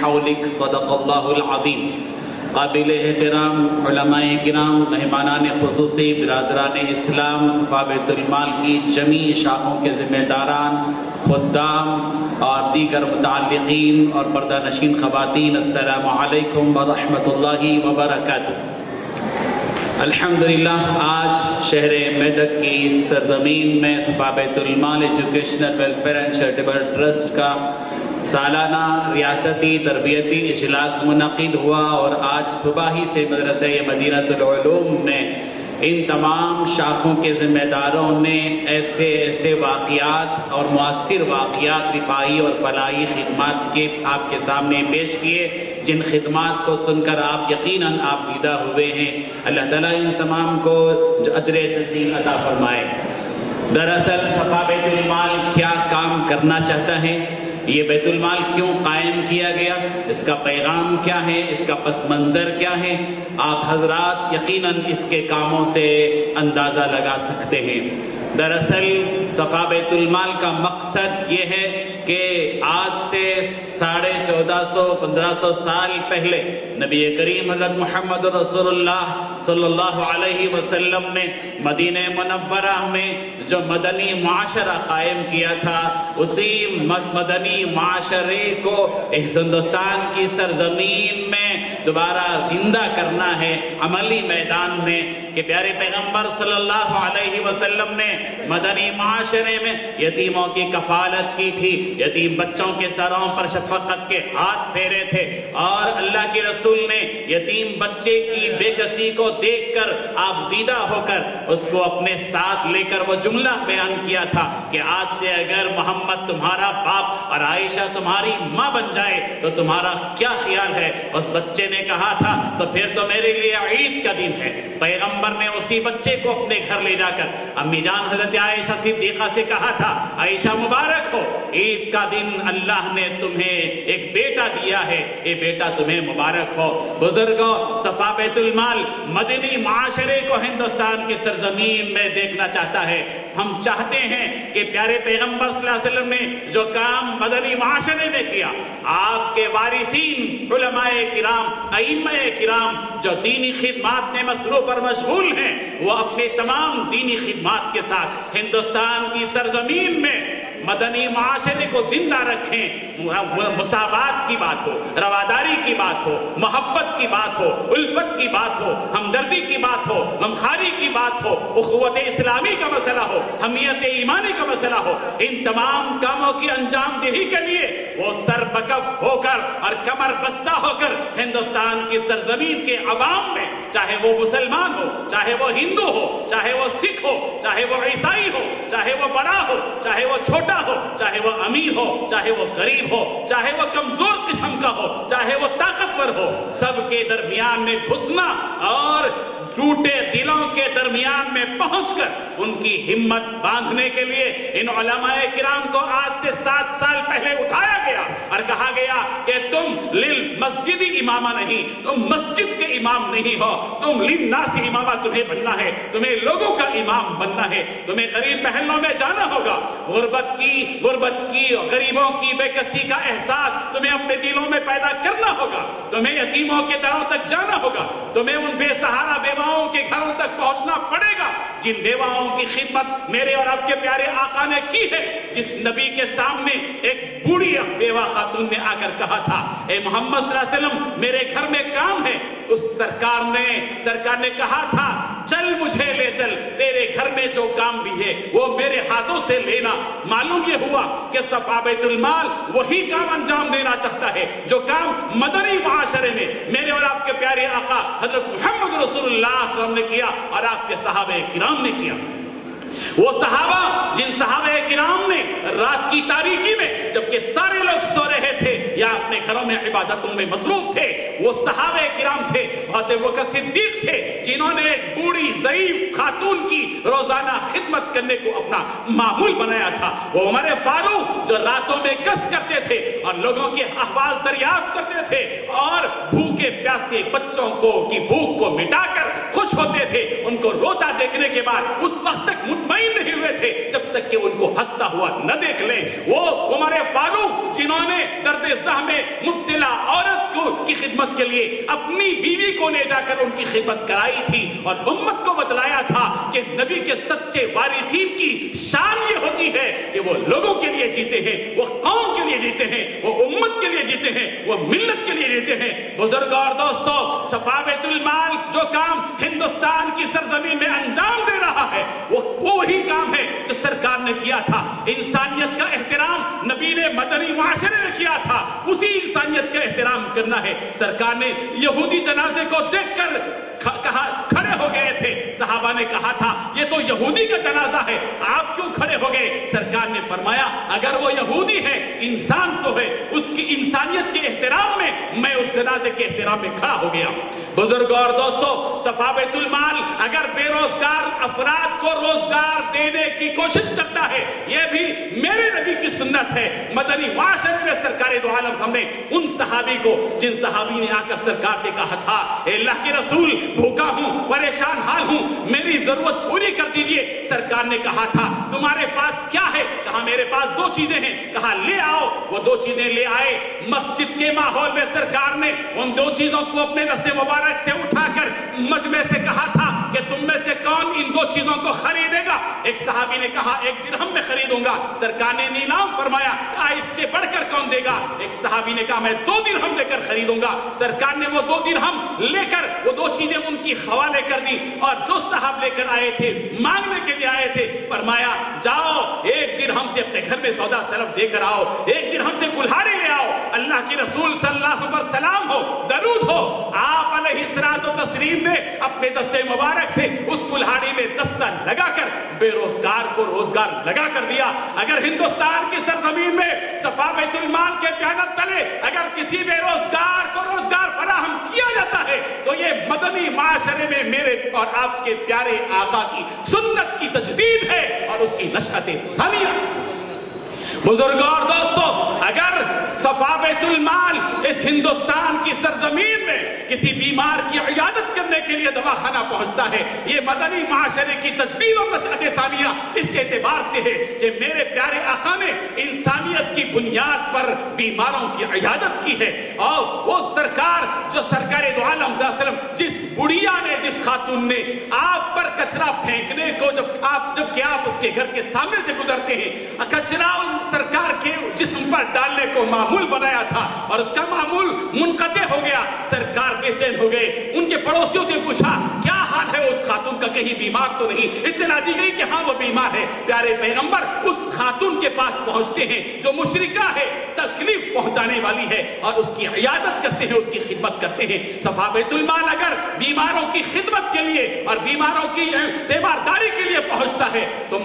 حولک صدق اللہ العظیم۔ قابل احترام علماء کرام، مہمانان خصوصی، برادران اسلام، صفا بیت المال کی جمیع شاخوں کے ذمہ داران، خدام اور دیگر متعلقین اور پردہ نشین خواتین، السلام علیکم ورحمۃ اللہ وبرکاتہ۔ الحمدللہ آج شہر میدک کی سرزمین میں صفا بیت المال educational welfare and charitable trust کا سالانہ ریاستی تربیتی اجلاس منعقد ہوا، اور آج صبح ہی سے مدرسہ مدینہ العلوم میں ان تمام شاخوں کے ذمہ داروں نے ایسے واقعات اور مؤثر واقعات رفاہی اور فلاحی خدمات کے آپ کے سامنے پیش کیے، جن خدمات کو سن کر آپ یقیناً آپ دیدہ ہوئے ہیں۔ اللہ تعالیٰ ان تمام کو اجر جزیل عطا فرمائے۔ دراصل صفا بیت المال کیا کام کرنا چاہتا ہے، یہ بیت المال کیوں قائم کیا گیا، اس کا پیغام کیا ہے، اس کا پس منظر کیا ہے، آپ حضرات یقیناً اس کے کاموں سے اندازہ لگا سکتے ہیں۔ دراصل صفا بیت المال کا مقصد یہ ہے کہ آج سے 1450-1500 سال پہلے نبی کریم حضرت محمد رسول اللہ صلی اللہ علیہ وسلم نے مدینہ منورہ میں جو مدنی معاشرہ قائم کیا تھا، اسی مدنی معاشرے کو ہندوستان کی سرزمین میں دوبارہ زندہ کرنا ہے عملی میدان میں، کہ پیارے پیغمبر صلی اللہ علیہ وسلم نے مدنی معاشرے میں یتیموں کی کفالت کی تھی، یتیم بچوں کے سروں پر شفقت کے ہاتھ پھیرے تھے، اور اللہ کے رسول نے یتیم بچے کی بے کسی کو دیکھ کر آپ دیدہ ہو کر اس کو اپنے ساتھ لے کر وہ جملہ بیان کیا تھا کہ آج سے اگر محمد تمہارا باپ اور عائشہ تمہاری ماں بن جائے تو تمہارا کیا خیال ہے؟ اس بچے نے کہا تھا تو پھر تو میرے لیے عید کا دن ہے۔ پیغمبر نے اسی بچے کو اپنے گھر لے جا کر امی جان حضرت عائشہ صدیقہ سے کہا تھا، عائشہ مبارک ہو، عید کا دن اللہ نے تمہیں ایک بیٹا دیا ہے، یہ بیٹا تمہیں مبارک ہو۔ بزرگوں، صفا بیت المال مدنی معاشرے کو ہندوستان کی سرزمین میں دیکھنا چاہتا ہے۔ ہم چاہتے ہیں کہ پیارے پیغمبر صلی اللہ علیہ وسلم نے جو کام مدنی معاشرے میں کیا، آپ کے وارثین علماء کرام، ائمہ کرام جو دینی خدمات میں مصروف اور مشغول ہیں، وہ اپنے تمام دینی خدمات کے ساتھ ہندوستان کی سرزمین میں مدنی معاشرے کو زندہ رکھیں۔ مساوات کی بات ہو، رواداری کی بات ہو، محبت کی بات ہو، الفت کی بات ہو، ہمدردی کی بات ہو، غمخواری کی بات ہو، اخوت اسلامی کا مسئلہ ہو، حمیت ایمانی کا مسئلہ ہو، ان تمام کاموں کی انجام دہی کے لیے وہ سر بکف ہو کر اور کمر بستہ ہو کر ہندوستان کی سرزمین کے عوام میں، چاہے وہ مسلمان ہو، چاہے وہ ہندو ہو، چاہے وہ سکھ ہو، چاہے وہ عیسائی ہو، چاہے وہ بڑا ہو، چاہے وہ چھوٹا ہو، چاہے وہ امیر ہو، چاہے وہ غریب ہو، چاہے وہ کمزور قسم کا ہو، چاہے وہ طاقتور ہو، سب کے درمیان میں گھسنا اور ٹوٹے دلوں کے درمیان میں پہنچ کر ان کی ہمت باندھنے کے لیے ان علماء کرام کو آج سے 7 سال پہلے اٹھایا گیا اور کہا گیا کہ تم مسجدی امامہ نہیں، تم مسجد کے امام نہیں ہو، تم للناس امامہ تمہیں بننا ہے، تمہیں لوگوں کا امام بننا ہے، تمہیں غریب محلوں میں جانا ہوگا، غربت کی غریبوں کی بے کسی کا احساس تمہیں اپنے دلوں میں پیدا کرنا ہوگا، تمہیں یتیموں کے دروں تک جانا ہوگا، تمہیں ان بے سہارا بیواؤں کے گھروں تک پہنچنا پڑے گا جن بیواؤں کی خدمت میرے اور آپ کے پیارے آقا نے کی ہے، جس نبی کے سامنے ایک بوڑھی بیوہ خاتون نے آ کر کہا تھا، اے محمد صلی اللہ علیہ وسلم میرے گھر میں کام ہے، اس سرکار نے کہا تھا چل مجھے لے چل، تیرے گھر میں جو کام بھی ہے وہ میرے ہاتھوں سے لینا۔ معلوم یہ ہوا کہ صفا بیت المال وہی کام انجام دینا چاہتا ہے جو کام مدنی معاشرے میں میرے اور آپ کے پیارے آقا حضرت محمد رسول اللہ صلی اللہ علیہ وسلم نے کیا اور آپ کے صحابہ کرام نے کیا۔ وہ صحابہ جن صحابہ کرام نے رات کی تاریکی میں جبکہ سارے لوگ سو رہے تھے یا اپنے گھروں میں عبادتوں میں مصروف تھے، وہ صحابہ کرام تھے، حضرت ابوبکر صدیق تھے جنہوں نے ایک بوڑھی ضعیف خاتون کی روزانہ خدمت کرنے کو اپنا معمول بنایا تھا۔ وہ عمر فاروق جو راتوں میں گشت کرتے تھے اور لوگوں کے احوال دریافت کرتے تھے اور بھوکے پیاسے بچوں کی بھوک کو مٹا کر خوش ہوتے تھے، ان کو روتا دیکھنے کے بعد اس وقت تک مطمئن نہیں ہوئے تھے جب تک کہ ان کو ہنستا ہوا نہ دیکھ لیں۔ وہ عمر فاروق جنہوں نے درد زخم میں مبتلا خدمت کے لیے اپنی بیوی کو لے جا کر ان کی خدمت کرائی تھی اور امت کو بتلایا تھا کہ نبی کے سچے وارثین کی شان یہ ہوتی ہے کہ وہ لوگوں کے لیے جیتے ہیں، وہ قوم کے لیے جیتے ہیں، وہ امت کے لیے جیتے ہیں، وہ ملت کے لیے جیتے ہیں۔ بزرگوں اور دوستوں، صفا بیت المال جو کام ہندوستان کی سرزمین میں انجام دے رہا ہے وہ وہی کام ہے جو سرکار نے کیا تھا۔ انسانیت کا احترام نبی نے مدنی معاشرے میں کیا تھا، اسی انسانیت کا احترام کرنا ہے۔ سرکار نے یہودی جنازے کو دیکھ کر کہا کھڑے ہو گئے تھے، صحابہ نے کہا تھا یہ تو یہودی کا جنازہ ہے، آپ کیوں کھڑے ہو گئے؟ سرکار نے فرمایا اگر وہ یہودی ہے انسان تو ہے، اس کی انسانیت کے احترام میں اس جنازے کے احترام میں کھڑا ہو گیا۔ بزرگوں اور دوستوں، صفا بیت المال اگر بے روزگار افراد کو روزگار دینے کی کوشش کرتا ہے، یہ بھی میرے نبی کی سنت ہے۔ مدنی معاشرے میں سرکار دو عالم ہم نے ان صحابی کو، جن صحابی نے آ کر سرکار سے کہا تھا اے اللہ کے رسول بھوکا ہوں، پریشان حال ہوں، میری ضرورت پوری کر دیجئے، سرکار نے کہا تھا تمہارے پاس کیا ہے؟ کہا میرے پاس 2 چیزیں ہیں۔ کہا لے آؤ، وہ 2 چیزیں لے آئے۔ مسجد کے ماحول میں سرکار نے ان 2 چیزوں کو اپنے دست مبارک سے اٹھا کر مجمع سے کہا تھا کہ تم میں سے کون ان 2 چیزوں کو خریدے گا؟ ایک صحابی نے کہا 1 درہم میں خریدوں گا۔ سرکار نے نیلام فرمایا اس سے بڑھ کر کون دے گا؟ ایک صحابی نے کہا میں 2 درہم لے کر خریدوں گا۔ سرکار نے وہ 2 درہم لے کر وہ 2 چیزیں ان کی حوالے کر دی، اور جو صاحب لے کر آئے تھے، مانگنے کے لیے آئے تھے، فرمایا جاؤ 1 درہم سے اپنے گھر میں سودا سلف دے کر آؤ، 1 درہم سے کلہاڑی لے آؤ، اللہ کی رسول صلی اللہ علیہ وسلم سلام ہو، درود ہو۔ آپ علیہ الصلوۃ والتسلیم نے اپنے دستے مبارک سے اس کلہاڑی میں دستہ لگا کر بے روزگار کو روزگار لگا کر دیا۔ اگر ہندوستان کی سرزمین میں صفا بیت المال کے بیانت تلے اگر کسی بے روزگار کو روزگار فراہم کیا جاتا ہے تو یہ مدنی معاشرے میں میرے اور آپ کے پیارے آقا کی سنت کی تجدید ہے اور اس کی نشأت ثانیہ۔ بزرگوں اور دوستوں، اگر صفا بیت المال اس ہندوستان کی سرزمین میں کسی بیمار کی عیادت کرنے کے لیے دواخانہ پہنچتا ہے، یہ مدنی معاشرے کی تجدید اور نشأت ثانیہ اس اعتبار سے ہے کہ میرے پیارے آقا نے انسانیت کی بنیاد پر بیماروں کی عیادت کی ہے۔ اور وہ سرکار جو سرکار دو عالم صلی اللہ علیہ وسلم، جس بڑھیا نے، جس خاتون نے آپ پر کچرا پھینکنے کو جبکہ آپ اس کے گھر کے سامنے سے گزرتے ہیں، کچرا سرکار کے جسم پر ڈالنے کو معمول بنایا تھا اور اس کا معمول منقطع ہو گیا۔ سرکار بے چین ہو گئے، ان کے پڑوسیوں سے پوچھا کیا حال ہے اس خاتون کا، کہیں بیمار تو نہیں؟ اطلاع دی گئی کہ ہاں وہ بیمار ہے۔ پیارے پیغمبر اس خاتون کے پاس پہنچتے ہیں جو مشرکہ ہے، تکلیف پہنچانے والی ہے، اور اس کی عیادت کرتے ہیں، اس کی خدمت کرتے ہیں۔ صفا بیت المال اگر بیماروں کی خدمت کے لیے اور بیماروں کی تیمارداری کے لیے پہنچتا ہے تو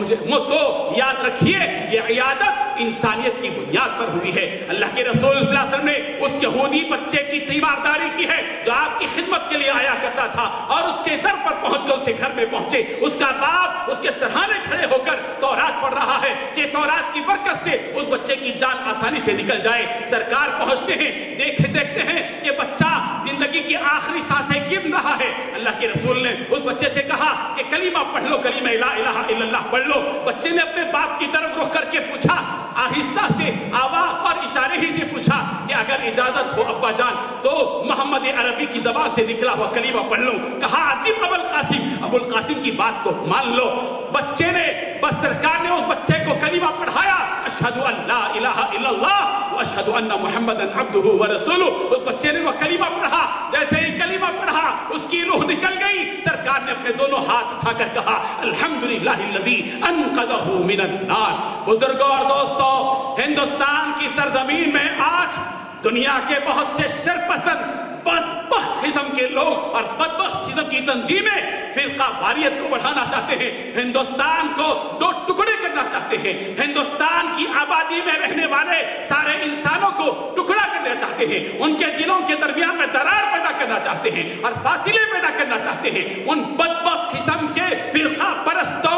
یاد رکھیے یہ عیادت انسانیت کی بنیاد پر ہوئی ہے۔ اللہ کے رسول صلی اللہ علیہ وسلم نے اس یہودی بچے کی تیمارداری کی ہے جو آپ کی خدمت کے لیے آیا کرتا تھا، اور اس کے در پر پہنچ کر اس کے گھر میں پہنچے، اس کا باپ اس کے سرہانے کھڑے ہو کر تورات پڑھ رہا ہے کہ تورات کی برکت سے اس بچے کی جان آسانی سے نکل جائے۔ سرکار پہنچتے ہیں، دیکھتے ہیں کہ بچہ زندگی کی آخری سانسیں گن رہا ہے۔ اللہ کے رسول نے اس بچے سے کہا کہ کلمہ پڑھ لو، کلمہ لا الہ الا اللہ پڑھ لو۔ بچے نے اپنے باپ کی طرف رخ کر کے پوچھا، آہستہ سے آواز اور اشارے ہی سے پوچھا کہ اگر اجازت ہو ابا جان تو محمد عربی کی زبان سے نکلا ہوا کلمہ پڑھ لوں۔ کہا عجیب ابو القاسم کی بات کو مان لو۔ بچے نے، بس سرکار نے اس بچے کو کلمہ پڑھایا، اشہد ان لا الہ الا اللہ واشہد ان محمد عبدہ ورسولہ۔ اس بچے نے وہ کلمہ پڑھا، جیسے ہی کلمہ پڑھا اس کی روح نکل گئی۔ سرکار نے اپنے دونوں ہاتھ اٹھا کر کہا الحمدللہ الذی انقذہ من النار۔ بزرگوں اور دوستوں، ہندوستان کی سرزمین میں آج دنیا کے بہت سے شرپسند بدبخت قسم کے لوگ اور بدبخت قسم کی تنظیمیں فرقہ واریت کو بڑھانا چاہتے ہیں، ہندوستان کو 2 ٹکڑے کرنا چاہتے ہیں، ہندوستان کی آبادی میں رہنے والے سارے انسانوں کو ٹکڑا کرنا چاہتے ہیں، ان کے دلوں کے درمیان میں درار پیدا کرنا چاہتے ہیں اور فاصلے پیدا کرنا چاہتے ہیں۔ ان بدبخت قسم کے فرقہ پرستوں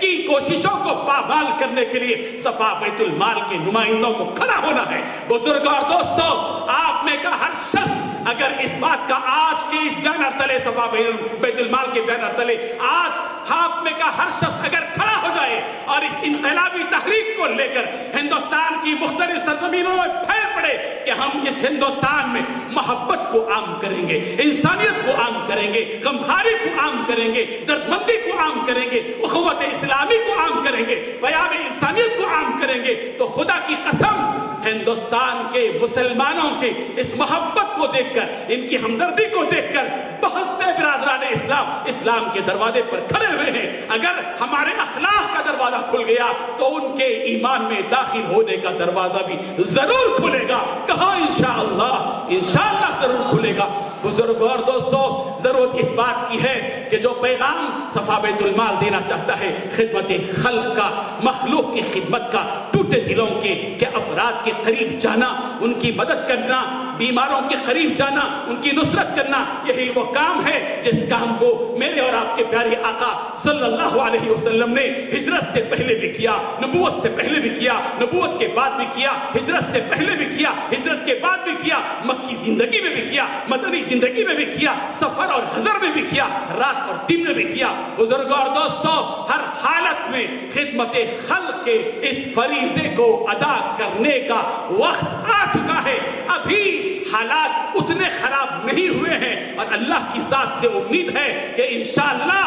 کی کوششوں کو پامال کرنے کے لیے صفا بیت المال کے نمائندوں کو کھڑا ہونا ہے۔ بزرگوں اور دوستوں، آپ میں کا ہر شخص اگر اس بات کا آج کے اس بینر تلے صفا بیت المال کے بینر تلے آج آپ میں کا ہر شخص اگر کھڑا ہو جائے اور اس انقلابی تحریک کو لے کر ہندوستان کی مختلف سرزمینوں میں پھیل پڑے کہ ہم اس ہندوستان میں محبت کو عام کریں گے، انسانیت کو عام کریں گے، غمخواری کو عام کریں گے، دردمندی کو عام کریں گے، اخوت اسلامی کو عام کریں گے، پیام انسانیت کو عام کریں گے، تو خدا کی قسم ہندوستان کے مسلمانوں کے اس محبت کو دیکھ کر، ان کی ہمدردی کو دیکھ کر بہت سے برادران اسلام کے دروازے پر کھڑے ہوئے ہیں۔ اگر ہمارے اخلاق کا دروازہ کھل گیا تو ان کے ایمان میں داخل ہونے کا دروازہ بھی ضرور کھلے گا۔ کہاں انشاءاللہ ضرور کھلے گا۔ بزرگوں اور دوستوں، ضرورت اس بات کی ہے کہ جو پیغام صفا بیت المال دینا چاہتا ہے خدمت خلق کا، مخلوق کی خدمت کا، ٹوٹے دلوں کے کہ افراد کے قریب جانا، ان کی مدد کرنا، بیماروں کے قریب جانا، ان کی نصرت کرنا، یہی وہ کام ہے جس کام کو میرے اور آپ کے پیارے آقا صلی اللہ علیہ وسلم نے ہجرت سے پہلے بھی کیا، نبوت سے پہلے بھی کیا، نبوت کے بعد بھی کیا، ہجرت سے پہلے بھی کیا، ہجرت کے بعد بھی کیا، مکی زندگی میں بھی کیا، مدنی زندگی میں بھی کیا، سفر اور حضر میں بھی کیا، رات اور دن میں بھی کیا۔ بزرگوں اور دوستوں، ہر حالت میں خدمت خلق کے اس فریضے کو ادا کرنے کا وقت آ چکا ہے۔ ابھی حالات اتنے خراب نہیں ہوئے ہیں اور اللہ کی ذات سے امید ہے کہ انشاءاللہ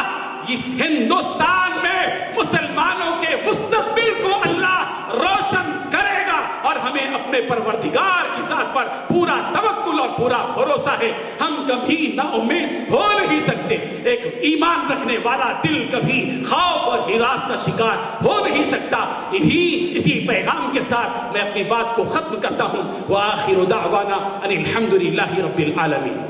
اس ہندوستان میں مسلمانوں کے مستقبل کو اللہ روشن کرے گا اور ہمیں اپنے پروردگار کی ذات پر پورا توکل اور پورا بھروسہ ہے۔ ہم کبھی نا امید ہو نہیں سکتے۔ ایک ایمان رکھنے والا دل کبھی خوف اور ہراس کا شکار ہو نہیں سکتا۔ اسی پیغام کے ساتھ میں اپنی بات کو ختم کرتا ہوں۔ وآخر دعوانا ان الحمد للہ رب العالمین۔